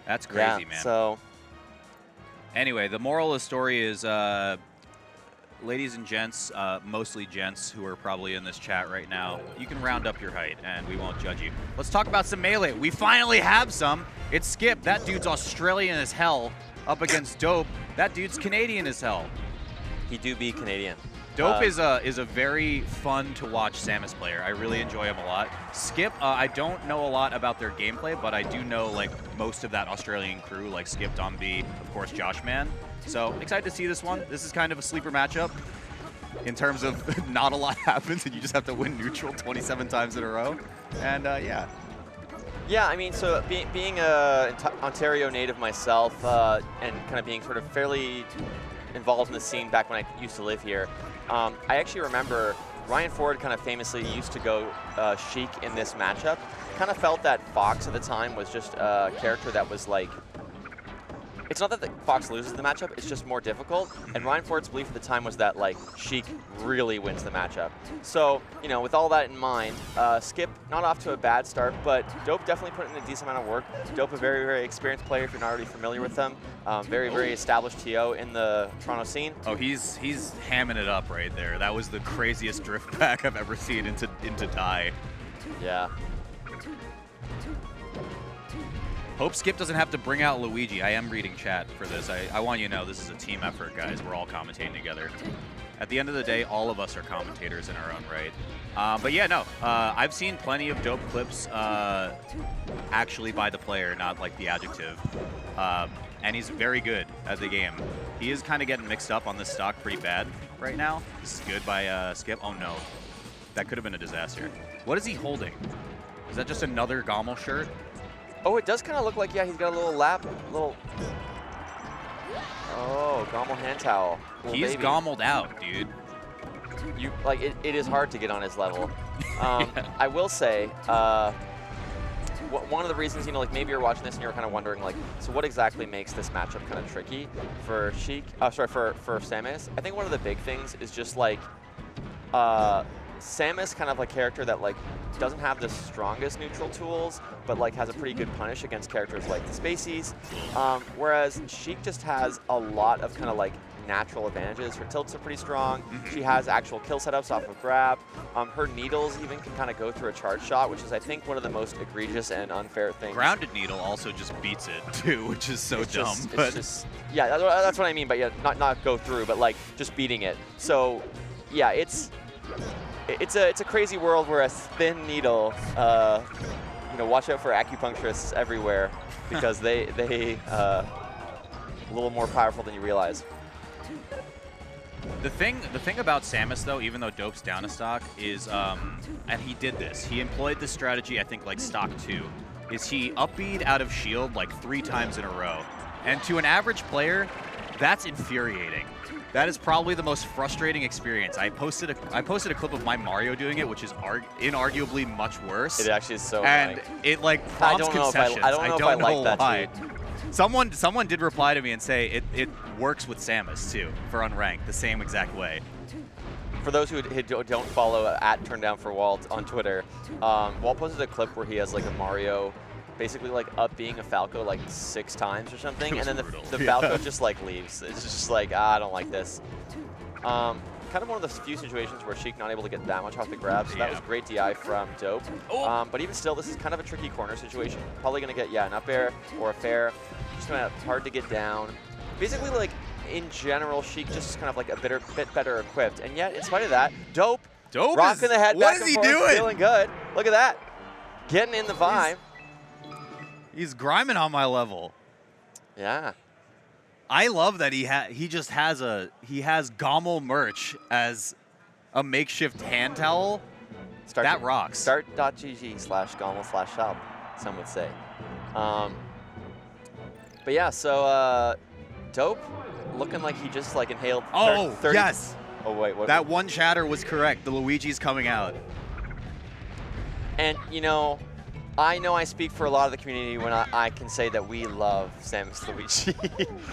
That's crazy, yeah, man. So anyway, the moral of the story is, ladies and gents, mostly gents who are probably in this chat right now, you can round up your height and we won't judge you. Let's talk about some melee. We finally have some. It's Skip. That dude's Australian as hell up against Dope. That dude's Canadian as hell. he do be Canadian. Dope is a very fun to watch Samus player. I really enjoy him a lot. Skip, I don't know a lot about their gameplay, but I do know like most of that Australian crew, like Skip, Domby, of course, Josh Man. So excited to see this one. This is kind of a sleeper matchup in terms of not a lot happens and you just have to win neutral 27 times in a row. And yeah. Yeah, I mean, so being a Ontario native myself and kind of being sort of fairly involved in the scene back when I used to live here, I actually remember Ryan Ford kind of famously used to go Sheik in this matchup. Kind of felt that Fox at the time was just a character that was like, it's not that the Fox loses the matchup, it's just more difficult. And Ryan Ford's belief at the time was that like Sheik really wins the matchup. So, you know, with all that in mind, Skip not off to a bad start, but Dope definitely put in a decent amount of work. Dope, a very, very experienced player if you're not already familiar with them. Very, very established TO in the Toronto scene. Oh, he's hamming it up right there. That was the craziest drift back I've ever seen into die. Yeah. Hope Skip doesn't have to bring out Luigi. I am reading chat for this. I want you to know this is a team effort, guys. We're all commentating together. At the end of the day, all of us are commentators in our own right. But yeah, no. I've seen plenty of Dope clips actually by the player, not like the adjective. And he's very good at the game. He is kind of getting mixed up on this stock pretty bad right now. This is good by Skip. Oh no. That could have been a disaster. What is he holding? Is that just another GOML shirt? Oh, it does kind of look like, yeah, he's got a little lap, little... Oh, GOML hand towel. He's GOML'd out, dude. You like it is hard to get on his level. Yeah. I will say, one of the reasons, you know, like maybe you're watching this and you're kind of wondering, like, so what exactly makes this matchup kind of tricky for Sheik? Sorry, for Samus. I think one of the big things is just like, Samus kind of a character that like doesn't have the strongest neutral tools, but like has a pretty good punish against characters like the Spaceys. Whereas Sheik just has a lot of kind of like natural advantages. Her tilts are pretty strong. She has actual kill setups off of grab. Her needles even can kind of go through a charge shot, which is I think one of the most egregious and unfair things. Grounded needle also just beats it too, which is so dumb. It's just, yeah, that's what I mean. But yeah, not go through, but like just beating it. So yeah, it's a crazy world where a thin needle, you know, watch out for acupuncturists everywhere because they a little more powerful than you realize. The thing about Samus though, even though Dope's down a stock, is and he did this. He employed this strategy, I think, like stock 2, is he up-B'd out of shield like 3 times in a row, and to an average player, that's infuriating. That is probably the most frustrating experience. I posted a clip of my Mario doing it, which is inarguably much worse. It actually is so and annoying. It like prompts concessions. I don't know if I like that why. tweet. Someone did reply to me and say it works with Samus too for unranked the same exact way. For those who don't follow @TurnDownForWalt on Twitter, Walt posted a clip where he has like a Mario basically like up being a Falco like 6 times or something, and then the Falco just like leaves. It's just like, I don't like this. Kind of one of the few situations where Sheik not able to get that much off the grab, so that was great DI from Dope. But even still, this is kind of a tricky corner situation. Probably going to get, yeah, an up air or a fair. Just kind of hard to get down. Basically, like, in general, Sheik just kind of like a bit better equipped. And yet, in spite of that, Dope rocking the head back and forth, feeling good. Look at that. Getting in the vibe. He's griming on my level. Yeah. I love that he has GOML merch as a makeshift hand towel. That rocks. Start.gg/GOML/shop, some would say. But yeah, so Dope looking like he just like inhaled 30. Yes. Oh wait, what? That one chatter was correct. The Luigi's coming out. And you know, I know I speak for a lot of the community when I can say that we love Samus Luigi.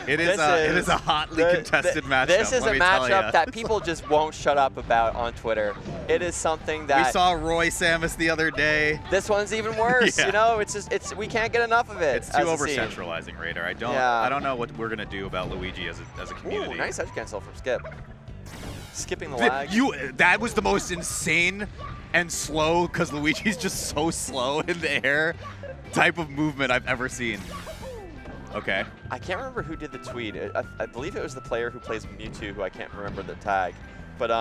It is a hotly contested matchup. This is a matchup that people just won't shut up about on Twitter. It is something that we saw Roy Samus the other day. This one's even worse. You know, we can't get enough of it. It's too over-centralizing, Raider. I don't know what we're gonna do about Luigi as a community. Ooh, nice edge cancel from Skip. Skipping the lag. That was the most insane and slow, because Luigi's just so slow in the air, type of movement I've ever seen. Okay. I can't remember who did the tweet. I believe it was the player who plays Mewtwo, who I can't remember the tag. But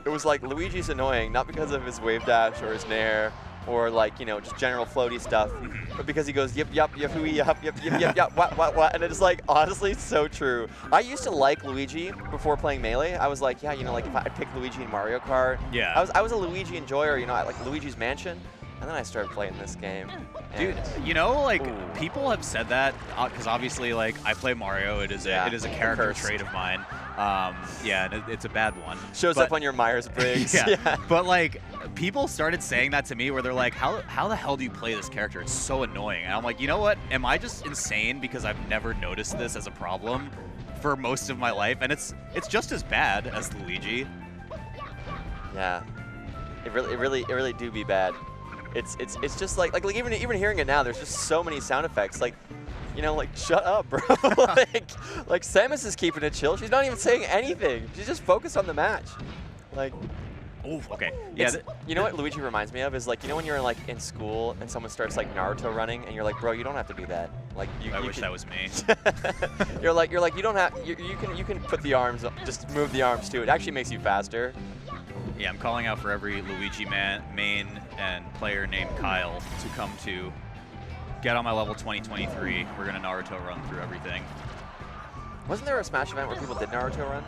it was like, Luigi's annoying, not because of his wave dash or his nair, or like, you know, just general floaty stuff, but because he goes, yip, yup, yip, hooey, yup, yip, yip, yip, yup, what, and it's like, honestly, so true. I used to like Luigi before playing Melee. I was like, yeah, you know, like if I picked Luigi in Mario Kart. Yeah. I was a Luigi enjoyer, you know, I like Luigi's Mansion, and then I started playing this game. Dude, you know, like, people have said that, because obviously, like, I play Mario. It is a character trait of mine. Yeah, and it's a bad one. Shows up on your Myers-Briggs. Yeah. But, like, people started saying that to me where they're like, how the hell do you play this character? It's so annoying. And I'm like, you know what? Am I just insane because I've never noticed this as a problem for most of my life? And it's just as bad as Luigi. Yeah. It really do be bad. It's just like even hearing it now, there's just so many sound effects. Like, you know, like, shut up, bro. like Samus is keeping it chill. She's not even saying anything. She's just focused on the match. Like, ooh, okay. Yeah. You know what Luigi reminds me of is, like, you know when you're like in school and someone starts like Naruto running and you're like, bro, you don't have to do that. Like, I wish that was me. you're like you don't have you can put the arms, just move the arms too. It actually makes you faster. Yeah, I'm calling out for every Luigi main and player named Kyle to come to get on my level 2023. We're going to Naruto run through everything. Wasn't there a Smash event where people did Naruto run?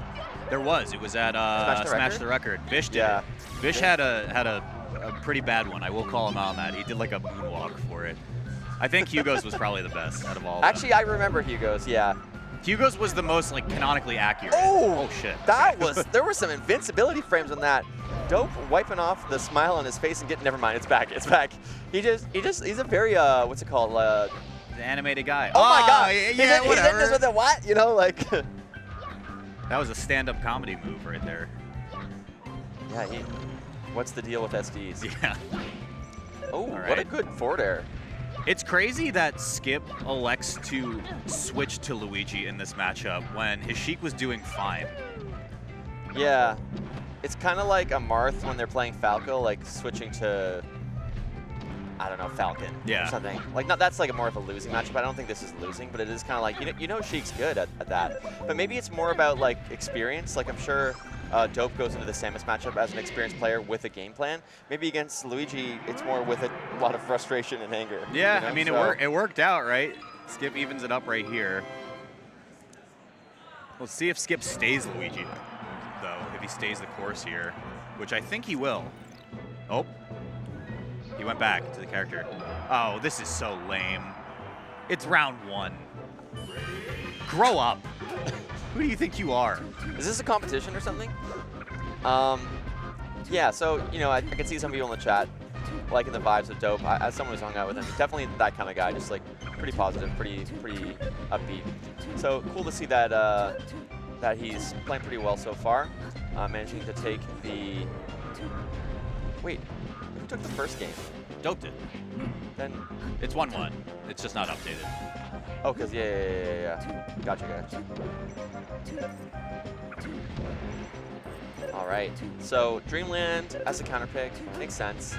There was. It was at Smash the Record. Bish did it. Bish had a pretty bad one. I will call him out on that. He did like a moonwalk for it. I think Hugo's was probably the best out of all of them. Actually, I remember Hugo's, yeah. Hugo's was the most, like, canonically accurate. Oh shit. There were some invincibility frames on that. Dope wiping off the smile on his face and never mind, it's back. He's a very, what's it called? The animated guy. Oh my god. Yeah, he's in this with a what? You know, like. That was a stand-up comedy move right there. Yeah, what's the deal with SDs? Yeah. Oh, what a good forward air. It's crazy that Skip elects to switch to Luigi in this matchup when his Sheik was doing fine. Yeah. It's kind of like a Marth when they're playing Falco, like switching to, I don't know, Falcon or something. Like, that's like more of a losing matchup. I don't think this is losing, but it is kind of like, you know Sheik's good at that. But maybe it's more about, like, experience. Like, I'm sure Dope goes into the Samus matchup as an experienced player with a game plan. Maybe against Luigi, it's more with a lot of frustration and anger. Yeah, you know? I mean, it worked out, right? Skip evens it up right here. Let's see if Skip stays Luigi, though, if he stays the course here, which I think he will. Oh, he went back to the character. Oh, this is so lame. It's round 1. Grow up. Who do you think you are? Is this a competition or something? Yeah, so, you know, I can see some people in the chat liking the vibes of Dope. As someone who's hung out with him, definitely that kind of guy, just like pretty positive, pretty upbeat. So cool to see that that he's playing pretty well so far, managing to take the. Wait, who took the first game? Dope did. Then it's 1-1. It's just not updated. Oh, because yeah. Gotcha, guys. All right, so Dreamland as a counter pick makes sense.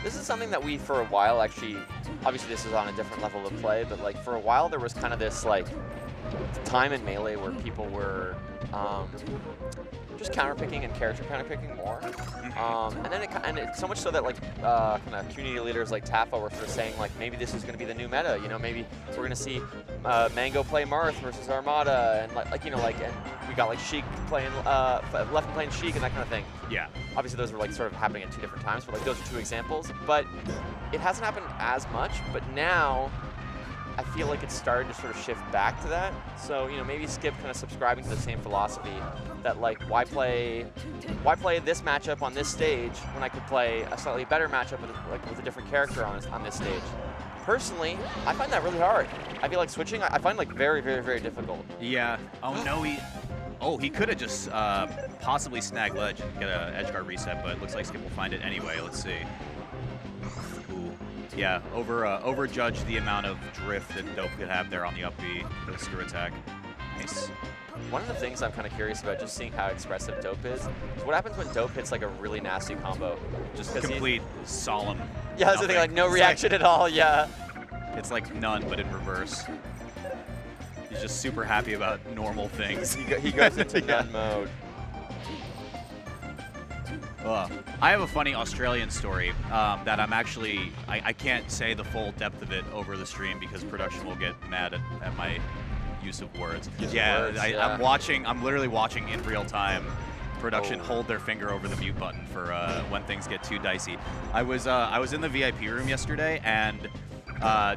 This is something that we, for a while, actually, obviously this is on a different level of play, but like for a while there was kind of this like time in Melee where people were just counterpicking and character counterpicking more. And it's so much so that like kind of community leaders like Taffa were sort of saying like maybe this is going to be the new meta. You know, maybe we're going to see Mango play Marth versus Armada, and like you know like and we got like Sheik playing Left playing Sheik and that kind of thing. Yeah. Obviously those were like sort of happening at 2 different times, but like those are 2 examples. But it hasn't happened as much. But now I feel like it's starting to sort of shift back to that. So, you know, maybe Skip kind of subscribing to the same philosophy that, like, why play this matchup on this stage when I could play a slightly better matchup with a different character on this stage. Personally, I find that really hard. I feel like switching, I find like very, very, very difficult. Yeah. Oh no, he could have just possibly snagged ledge and get a edge guard reset, but it looks like Skip will find it anyway. Let's see. Ooh. Yeah, overjudged the amount of drift that Dope could have there on the up B for the screw attack. Nice. One of the things I'm kind of curious about, just seeing how expressive Dope is what happens when Dope hits like a really nasty combo? Just complete solemn. Yeah, that's the thing, like no reaction at all, yeah. It's like none, but in reverse. He's just super happy about normal things. He goes into none mode. I have a funny Australian story that I'm actually, I can't say the full depth of it over the stream because production will get mad at my use of words. I'm literally watching in real time production hold their finger over the mute button for when things get too dicey. I was in the VIP room yesterday and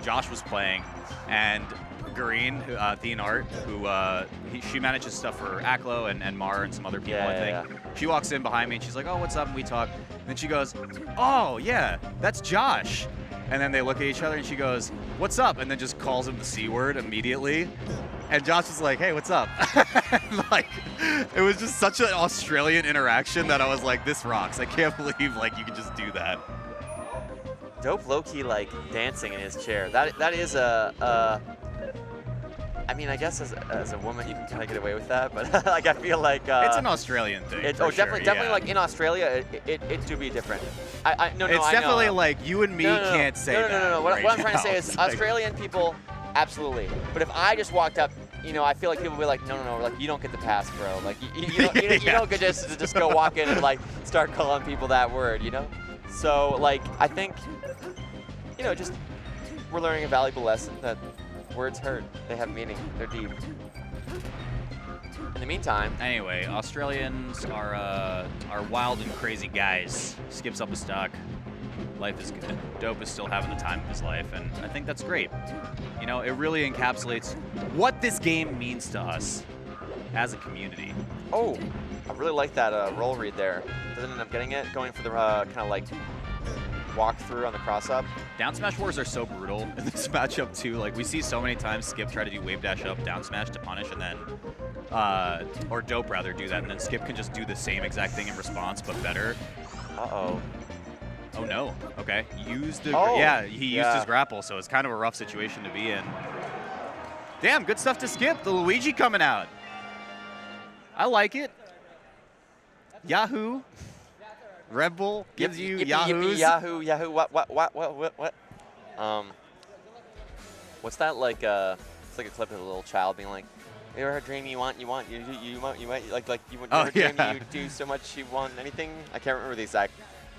Josh was playing and Green, Thien Art, who she manages stuff for Aklo and Mar and some other people, I think. Yeah. She walks in behind me and she's like, oh, what's up? And we talk. And then she goes, oh, yeah, that's Josh. And then they look at each other and she goes, what's up? And then just calls him the C word immediately. And Josh was like, hey, what's up? Like, it was just such an Australian interaction that I was like, this rocks. I can't believe like you can just do that. Dope low-key like dancing in his chair. That is I mean, I guess as a woman you can kind of get away with that, but like I feel like it's an Australian thing. Definitely like in Australia it do be different. No, it's definitely like you and me can't say that. No. What I'm trying to say is Australian people, absolutely. But if I just walked up, you know, I feel like people would be like, no, like you don't get the pass, bro. Like you don't get just go walk in and like start calling people that word, you know? So like I think, you know, just we're learning a valuable lesson that words hurt. They have meaning. They're deep. In the meantime. Anyway, Australians are wild and crazy guys. Skips up a stock. Life is good. Dope is still having the time of his life, and I think that's great. You know, it really encapsulates what this game means to us as a community. Oh, I really like that roll read there. Doesn't end up getting it. Going for the kind of like walk through on the cross up. Down smash wars are so brutal in this matchup too. Like we see so many times Skip try to do wave dash up, down smash to punish, and then or Dope rather do that, and then Skip can just do the same exact thing in response but better. Uh-oh. Oh no. Okay. He used his grapple, so it's kind of a rough situation to be in. Damn, good stuff to Skip. The Luigi coming out. I like it. Yahoo. Red Bull gives you Yahoos. Yahoo. What? What's that like? It's like a clip of a little child being like, "You ever had a dream you want, like you do so much you want anything." I can't remember the exact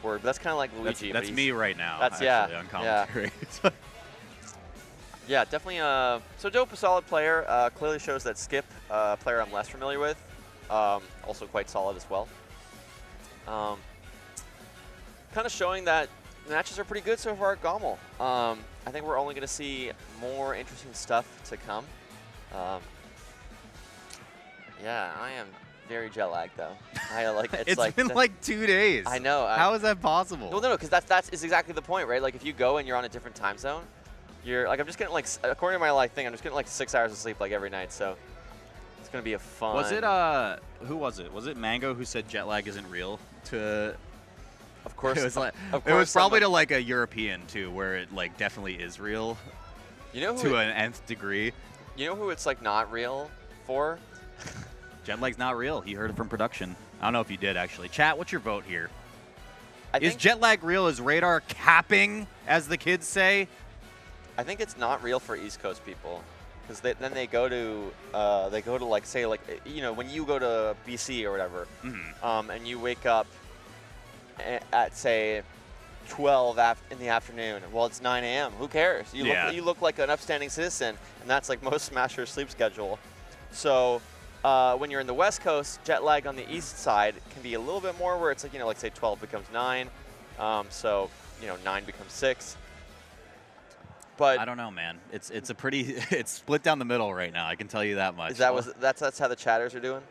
word, but that's kind of like Luigi. That's me right now. That's actually, on commentary. Yeah, definitely. So Dope, a solid player. Clearly shows that Skip, a player I'm less familiar with, also quite solid as well. Kind of showing that the matches are pretty good so far at GOML. I think we're only going to see more interesting stuff to come. Yeah, I am very jet lagged though. It's been like 2 days. I know. How is that possible? Well, no, because that's exactly the point, right? Like if you go and you're on a different time zone, you're like, I'm just getting like, according to my life thing, I'm just getting like 6 hours of sleep like every night. So it's going to be a fun. Was it who was it? Was it Mango who said jet lag isn't real? Of course, it was probably to like a European too, where it like definitely is real. You know, to an nth degree. You know who it's like not real for? Jet lag's not real. He heard it from production. I don't know if you did actually. Chat, what's your vote here? Is jet lag real? Is radar capping, as the kids say? I think it's not real for East Coast people, because then they go to like say like, you know, when you go to BC or whatever, and you wake up at say 12 in the afternoon. Well, it's 9 a.m. Who cares? You look like an upstanding citizen, and that's like most Smashers' sleep schedule. So when you're in the West Coast, jet lag on the east side can be a little bit more, where it's like, you know, like say 12 becomes 9, so you know 9 becomes 6. But I don't know, man. It's a pretty it's split down the middle right now. I can tell you that much. is that's how the chatters are doing?